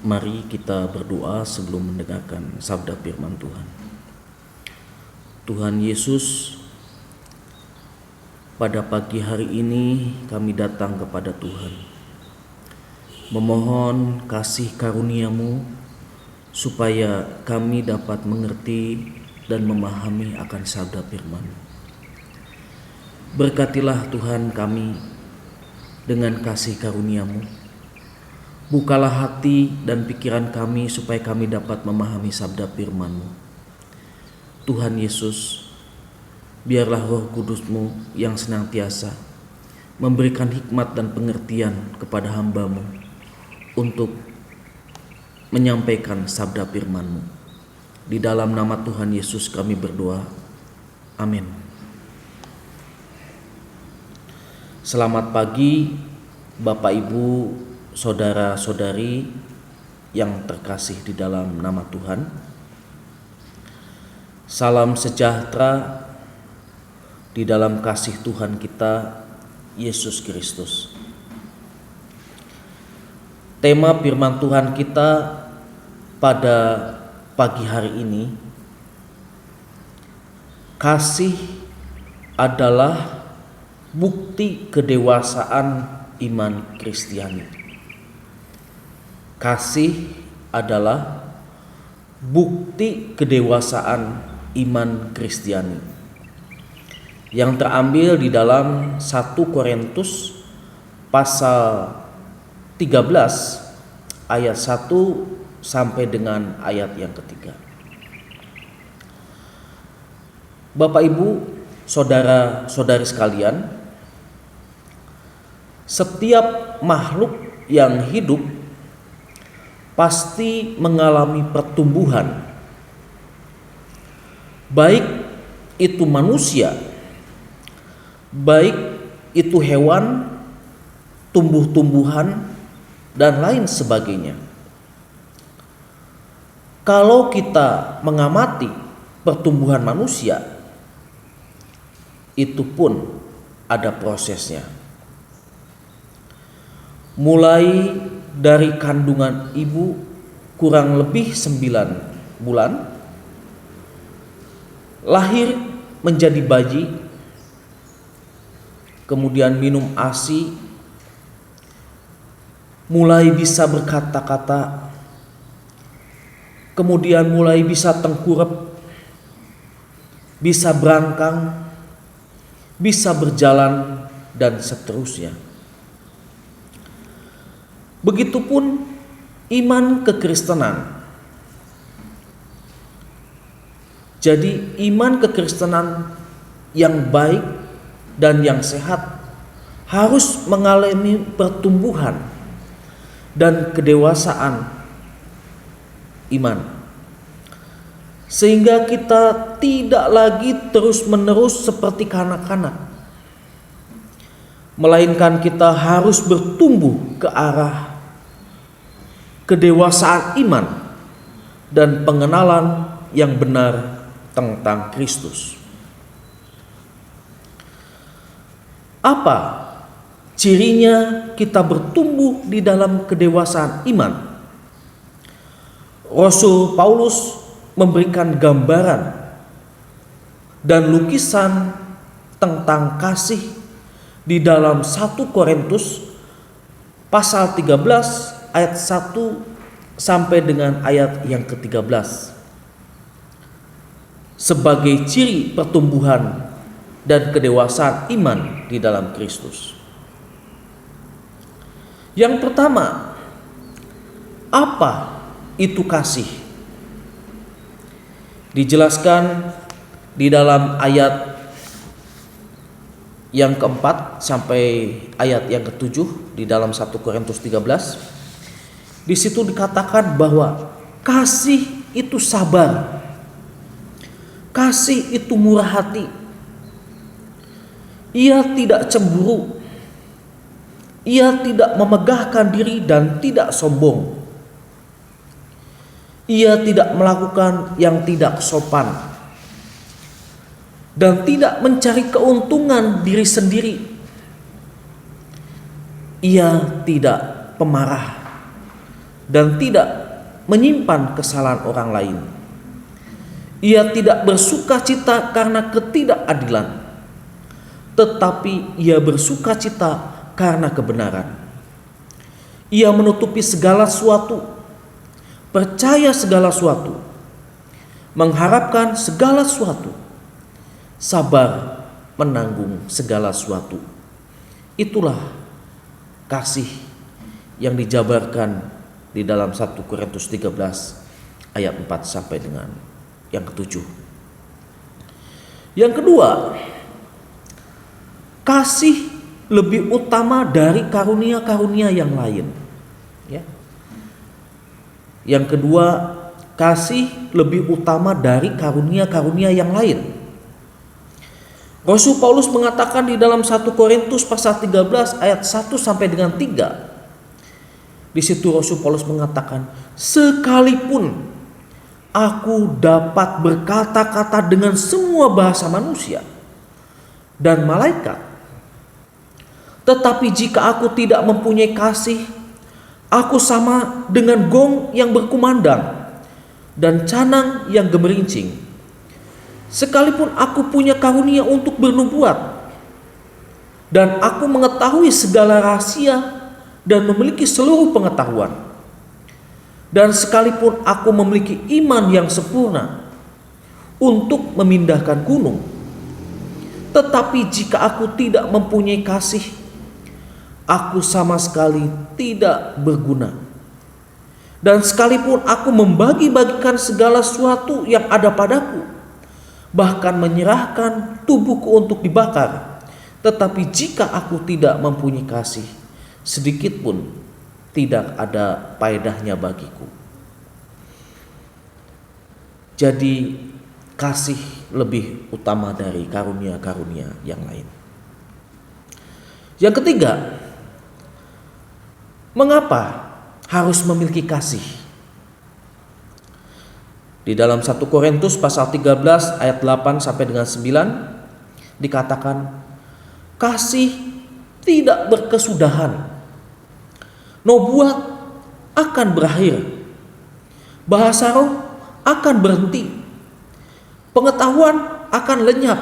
Mari kita berdoa sebelum mendengarkan sabda firman Tuhan. Tuhan Yesus, pada pagi hari ini kami datang kepada Tuhan, memohon kasih karunia-Mu supaya kami dapat mengerti dan memahami akan sabda firman. Berkatilah Tuhan kami dengan kasih karunia-Mu. Bukalah hati dan pikiran kami supaya kami dapat memahami sabda firman-Mu. Tuhan Yesus, biarlah Roh Kudus-Mu yang senantiasa memberikan hikmat dan pengertian kepada hamba-Mu untuk menyampaikan sabda firman-Mu. Di dalam nama Tuhan Yesus kami berdoa. Amin. Selamat pagi Bapak Ibu, saudara-saudari yang terkasih di dalam nama Tuhan. Salam sejahtera di dalam kasih Tuhan kita Yesus Kristus. Tema firman Tuhan kita pada pagi hari ini, kasih adalah bukti kedewasaan iman Kristiani. Kasih adalah bukti kedewasaan iman Kristiani yang terambil di dalam 1 Korintus pasal 13 ayat 1 sampai dengan ayat yang ketiga. Bapak Ibu, saudara-saudari sekalian, setiap makhluk yang hidup pasti mengalami pertumbuhan, baik itu manusia, baik itu hewan, tumbuh-tumbuhan, dan lain sebagainya. Kalau kita mengamati pertumbuhan manusia, itu pun ada prosesnya. Mulai dari kandungan ibu kurang lebih 9 bulan, lahir menjadi bayi, kemudian minum ASI, mulai bisa berkata-kata, kemudian mulai bisa tengkurap, bisa berangkang, bisa berjalan, dan seterusnya. Begitupun iman kekristenan. Jadi iman kekristenan yang baik dan yang sehat harus mengalami pertumbuhan dan kedewasaan iman, sehingga kita tidak lagi terus-menerus seperti kanak-kanak, melainkan kita harus bertumbuh ke arah kedewasaan iman dan pengenalan yang benar tentang Kristus. Apa cirinya kita bertumbuh di dalam kedewasaan iman? Rasul Paulus memberikan gambaran dan lukisan tentang kasih di dalam 1 Korintus pasal 13 ayat 1 sampai dengan ayat yang ke-13 sebagai ciri pertumbuhan dan kedewasaan iman di dalam Kristus. Yang pertama, apa itu kasih? Dijelaskan di dalam ayat yang keempat sampai ayat yang ketujuh di dalam 1 Korintus 13. Di situ dikatakan bahwa kasih itu sabar, kasih itu murah hati, ia tidak cemburu, ia tidak memegahkan diri dan tidak sombong, ia tidak melakukan yang tidak sopan, dan tidak mencari keuntungan diri sendiri. Ia tidak pemarah dan tidak menyimpan kesalahan orang lain. Ia tidak bersukacita karena ketidakadilan, tetapi ia bersukacita karena kebenaran. Ia menutupi segala sesuatu, percaya segala sesuatu, mengharapkan segala sesuatu, sabar menanggung segala sesuatu. Itulah kasih yang dijabarkan di dalam 1 Korintus 13 ayat 4 sampai dengan yang ke-7. Yang kedua, kasih lebih utama dari karunia-karunia yang lain. Ya. Yang kedua, kasih lebih utama dari karunia-karunia yang lain. Rasul Paulus mengatakan di dalam 1 Korintus pasal 13 ayat 1 sampai dengan 3. Di situ Rasul Paulus mengatakan, sekalipun aku dapat berkata-kata dengan semua bahasa manusia dan malaikat, tetapi jika aku tidak mempunyai kasih, aku sama dengan gong yang berkumandang dan canang yang gemerincing. Sekalipun aku punya karunia untuk bernubuat, dan aku mengetahui segala rahasia dan memiliki seluruh pengetahuan, dan sekalipun aku memiliki iman yang sempurna untuk memindahkan gunung, tetapi jika aku tidak mempunyai kasih, aku sama sekali tidak berguna. Dan sekalipun aku membagi-bagikan segala sesuatu yang ada padaku, bahkan menyerahkan tubuhku untuk dibakar, tetapi jika aku tidak mempunyai kasih, sedikit pun tidak ada faedahnya bagiku. Jadi kasih lebih utama dari karunia-karunia yang lain. Yang ketiga, mengapa harus memiliki kasih? Di dalam 1 Korintus pasal 13 ayat 8 sampai dengan 9 dikatakan, kasih tidak berkesudahan, nubuat akan berakhir, bahasa roh akan berhenti, pengetahuan akan lenyap,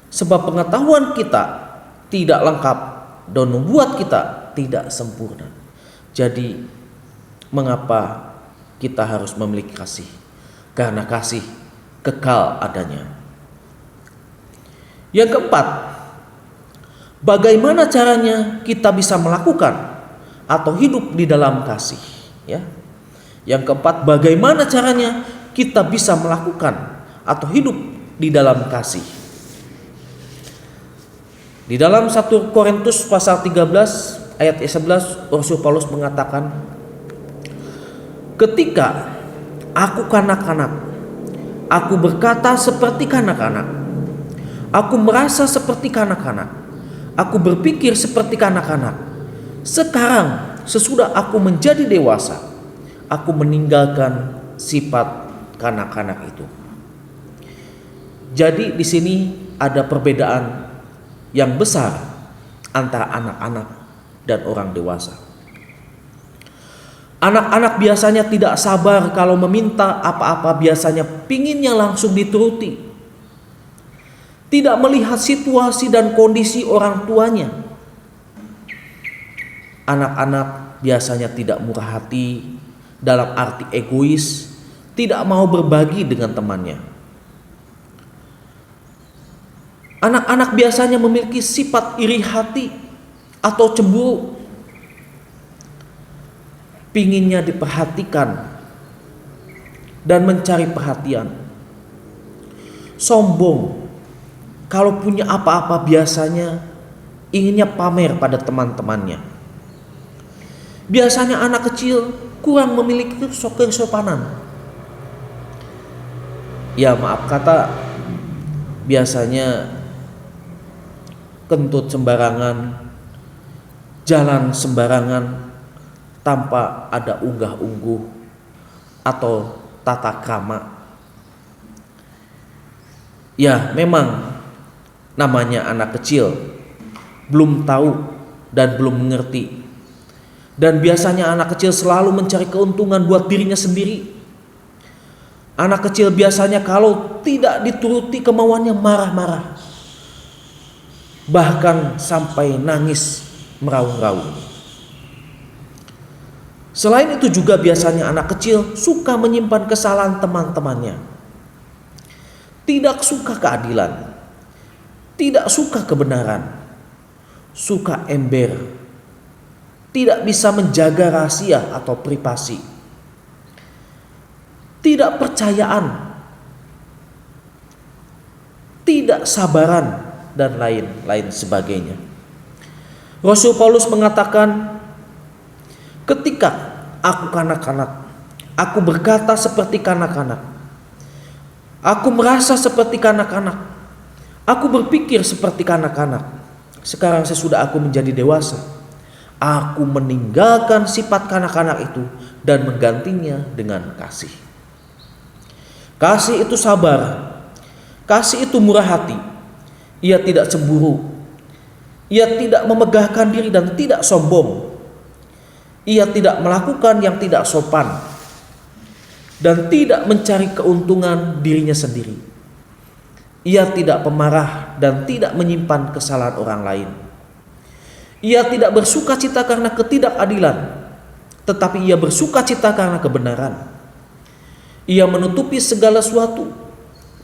sebab pengetahuan kita tidak lengkap dan nubuat kita tidak sempurna. Jadi mengapa kita harus memiliki kasih? Karena kasih kekal adanya. Yang keempat, bagaimana caranya kita bisa melakukan atau hidup di dalam kasih? Ya. Yang keempat, bagaimana caranya kita bisa melakukan atau hidup di dalam kasih? Di dalam 1 Korintus pasal 13 ayat 11 Rasul Paulus mengatakan, ketika aku kanak-kanak, aku berkata seperti kanak-kanak, aku merasa seperti kanak-kanak, aku berpikir seperti kanak-kanak. Sekarang sesudah aku menjadi dewasa, aku meninggalkan sifat kanak-kanak itu. Jadi di sini ada perbedaan yang besar antara anak-anak dan orang dewasa. Anak-anak biasanya tidak sabar kalau meminta apa-apa, biasanya pinginnya langsung dituruti. Tidak melihat situasi dan kondisi orang tuanya. Anak-anak biasanya tidak murah hati, dalam arti egois, tidak mau berbagi dengan temannya. Anak-anak biasanya memiliki sifat iri hati atau cemburu, pinginnya diperhatikan dan mencari perhatian. Sombong, kalau punya apa-apa biasanya inginnya pamer pada teman-temannya. Biasanya anak kecil kurang memiliki kesopanan. Ya maaf kata, biasanya kentut sembarangan, jalan sembarangan, tanpa ada unggah-ungguh atau tata krama. Ya memang namanya anak kecil, belum tahu dan belum mengerti. Dan biasanya anak kecil selalu mencari keuntungan buat dirinya sendiri. Anak kecil biasanya kalau tidak dituruti kemauannya marah-marah, bahkan sampai nangis meraung-raung. Selain itu juga biasanya anak kecil suka menyimpan kesalahan teman-temannya, tidak suka keadilan, tidak suka kebenaran, suka ember, tidak bisa menjaga rahasia atau privasi, tidak percayaan, tidak sabaran, dan lain-lain sebagainya. Rasul Paulus mengatakan, ketika aku kanak-kanak, aku berkata seperti kanak-kanak, aku merasa seperti kanak-kanak, aku berpikir seperti kanak-kanak. Sekarang sesudah aku menjadi dewasa, aku meninggalkan sifat kanak-kanak itu dan menggantinya dengan kasih. Kasih itu sabar. Kasih itu murah hati. Ia tidak cemburu. Ia tidak memegahkan diri dan tidak sombong. Ia tidak melakukan yang tidak sopan dan tidak mencari keuntungan dirinya sendiri. Ia tidak pemarah dan tidak menyimpan kesalahan orang lain. Ia tidak bersuka cita karena ketidakadilan, tetapi ia bersuka cita karena kebenaran. Ia menutupi segala sesuatu,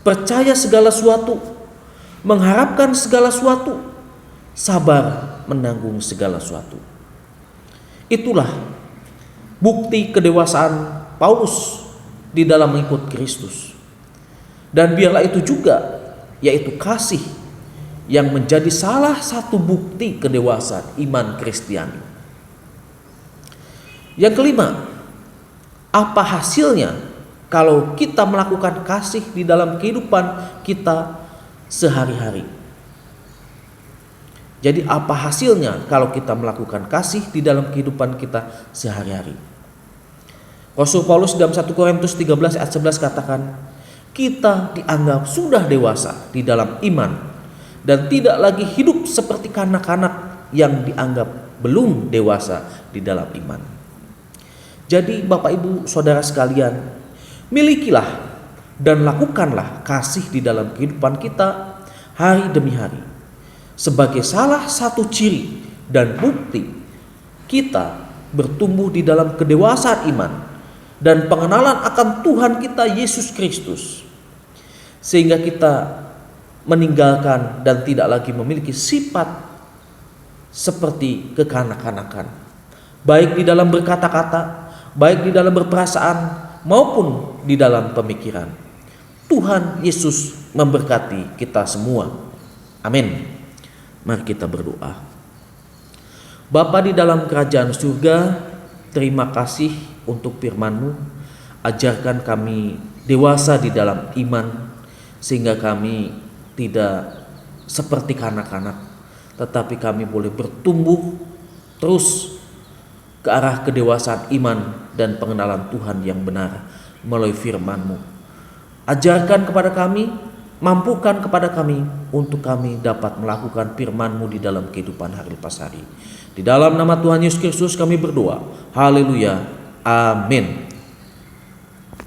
percaya segala sesuatu, mengharapkan segala sesuatu, sabar menanggung segala sesuatu. Itulah bukti kedewasaan Paulus di dalam mengikut Kristus. Dan biarlah itu juga, yaitu kasih, yang menjadi salah satu bukti kedewasaan iman Kristiani. Yang kelima, apa hasilnya kalau kita melakukan kasih di dalam kehidupan kita sehari-hari? Jadi apa hasilnya kalau kita melakukan kasih di dalam kehidupan kita sehari-hari? Rasul Paulus dalam 1 Korintus 13 ayat 11 katakan, kita dianggap sudah dewasa di dalam iman dan tidak lagi hidup seperti kanak-kanak yang dianggap belum dewasa di dalam iman. Jadi Bapak Ibu Saudara sekalian, milikilah dan lakukanlah kasih di dalam kehidupan kita hari demi hari, sebagai salah satu ciri dan bukti kita bertumbuh di dalam kedewasaan iman dan pengenalan akan Tuhan kita Yesus Kristus, sehingga kita meninggalkan dan tidak lagi memiliki sifat seperti kekanak-kanakan, baik di dalam berkata-kata, baik di dalam berperasaan, maupun di dalam pemikiran. Tuhan Yesus memberkati kita semua. Amin. Mari kita berdoa. Bapa di dalam kerajaan surga, terima kasih untuk firman-Mu. Ajarkan kami dewasa di dalam iman, sehingga kami tidak seperti kanak-kanak, tetapi kami boleh bertumbuh terus ke arah kedewasaan iman dan pengenalan Tuhan yang benar melalui firman-Mu. Ajarkan kepada kami, mampukan kepada kami untuk kami dapat melakukan firman-Mu di dalam kehidupan hari lepas hari. Di dalam nama Tuhan Yesus Kristus kami berdoa. Haleluya. Amin.